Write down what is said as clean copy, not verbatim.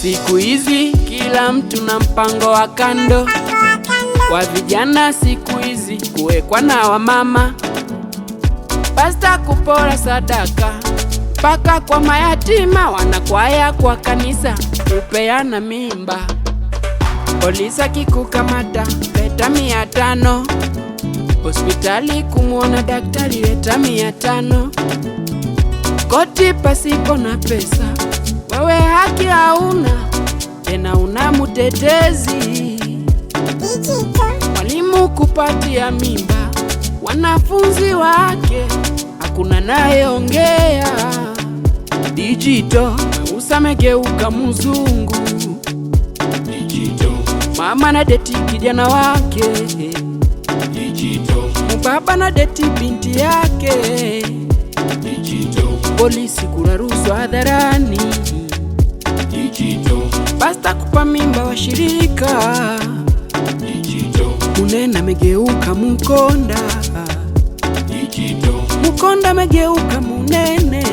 Siku hizi kila mtu na mpango wa kando. Wa vijana siku hizi kuwekwa na wamama. Pasta kupora sadaka paka kwa mayatima, wanakwaya kwa kanisa kupeana mimba. Polisi akikukamata leta 500, hospitali kumuona daktari leta 500. Koti pasipo na pesa, wewe haki hauna tena, una mutetezi. Mwalimu kupatia mimba wanafunzi wake, hakuna nayeongea. Digital usamegeuka mzungu. Digital mama na deti kijana wake. Digital mbaba na deti binti yake. Digital polisi kuraruswa hadharani. Digital pasta kupa mimba washirika. Digital munene megeuka mukonda. Digital mukonda megeuka munene.